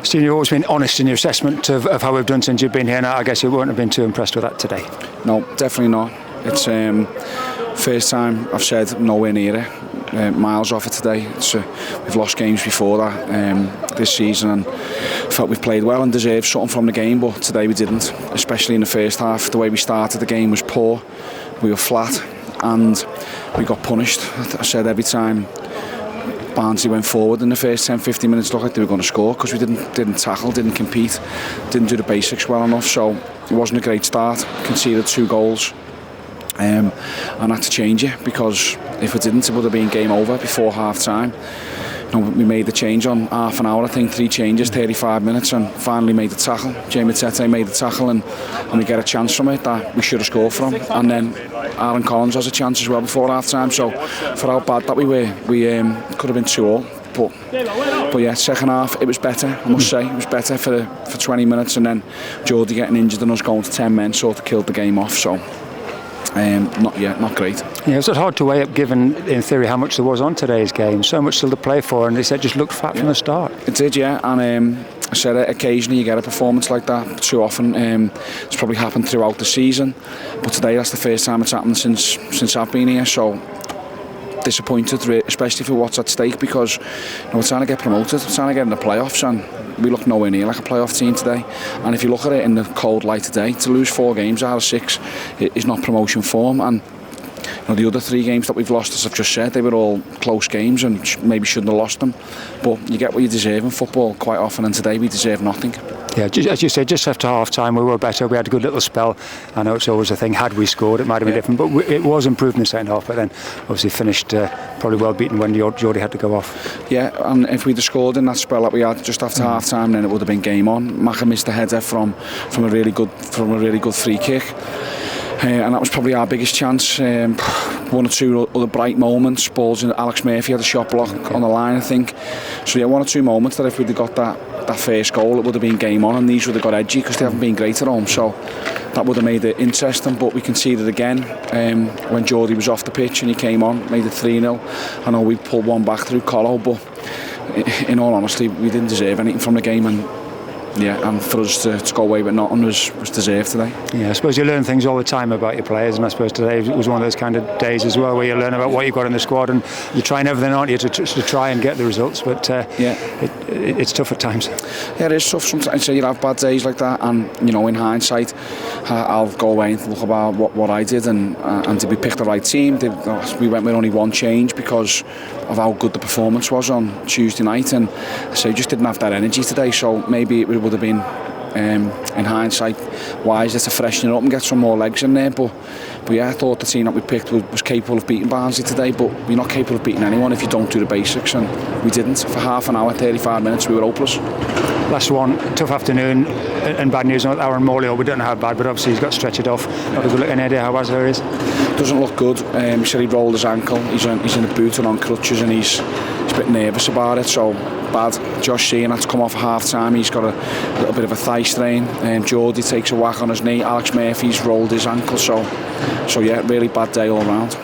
Steve, you've always been honest in your assessment of how we've done since you've been here, and I guess you wouldn't have been too impressed with that today. No, definitely not. It's first time I've said nowhere near it. Miles off it today. We've lost games before that this season, and felt we've played well and deserved something from the game, but today we didn't, especially in the first half. The way we started the game was poor. We were flat and we got punished. I said every time Barnsley went forward in the first 10-15 minutes, looked like they were going to score because we didn't tackle, didn't compete, didn't do the basics well enough. So it wasn't a great start. Conceded 2 goals. And had to change it, because if we didn't, it would have been game over before half time. We made the change on half an hour, I think 3 changes, 35 minutes, and finally made the tackle. Jamie Tete made the tackle, and we get a chance from it that we should have scored from. And then Aaron Collins has a chance as well before half time. So for how bad that we were, we could have been 2-2. But yeah, second half it was better, I must say. It was better for 20 minutes, and then Geordie getting injured and us going to 10 men sort of killed the game off. So not great. Yeah, it's hard to weigh up, given in theory how much there was on today's game. So much still to play for, and they said just looked flat from the start. It did, yeah. And I said occasionally you get a performance like that. Too often, it's probably happened throughout the season, but today that's the first time it's happened since I've been here. So disappointed, especially for what's at stake, because we're trying to get promoted, we're trying to get in the playoffs, and we look nowhere near like a playoff team today. And if you look at it in the cold light today, to lose 4 games out of 6 is not promotion form. And the other 3 games that we've lost, as I've just said, they were all close games and maybe shouldn't have lost them. But you get what you deserve in football quite often, and today we deserve nothing. Yeah, as you said, just after half time we were better. We had a good little spell. I know it's always a thing, had we scored it might have been different, but it was improved in the second half. But then obviously finished probably well beaten when Geordie had to go off. Yeah, and if we'd have scored in that spell that we had just after half time, then it would have been game on. Maka missed a header from a really good free kick. And that was probably our biggest chance. 1 or 2 other bright moments. Balls in. Alex Murphy had a shot block on the line, I think. So yeah, 1 or 2 moments that if we'd have got that first goal, it would have been game on, and these would have got edgy because they haven't been great at home. So that would have made it interesting, but we conceded again when Geordie was off the pitch and he came on, made it 3-0. I know we pulled one back through Colo, but in all honesty, we didn't deserve anything from the game, and for us to go away with nothing was deserved today. Yeah, I suppose you learn things all the time about your players, and I suppose today was one of those kind of days as well where you learn about what you've got in the squad, and you're trying everything, aren't you, to try and get the results, but it's tough at times. Yeah, it is tough sometimes. So you have bad days like that, and in hindsight I'll go away and look about what I did, and did we pick the right team? We went with only 1 change because of how good the performance was on Tuesday night, and so just didn't have that energy today. So maybe it would have been in hindsight wise to freshen it up and get some more legs in there, but yeah, I thought the team that we picked was capable of beating Barnsley today, but you're not capable of beating anyone if you don't do the basics, and we didn't. For half an hour, 35 minutes, we were hopeless. Last one, tough afternoon, and bad news on Aaron Morley. We don't know how bad, but obviously he's got stretchered off. Not a good look. Any idea how Azhar is? Doesn't look good. He said he rolled his ankle. He's in a boot and on crutches, and he's a bit nervous about it. So bad. Josh Sheehan had to come off at half time. He's got a little bit of a thigh strain. Geordie takes a whack on his knee. Alex Murphy's rolled his ankle. So yeah, really bad day all round.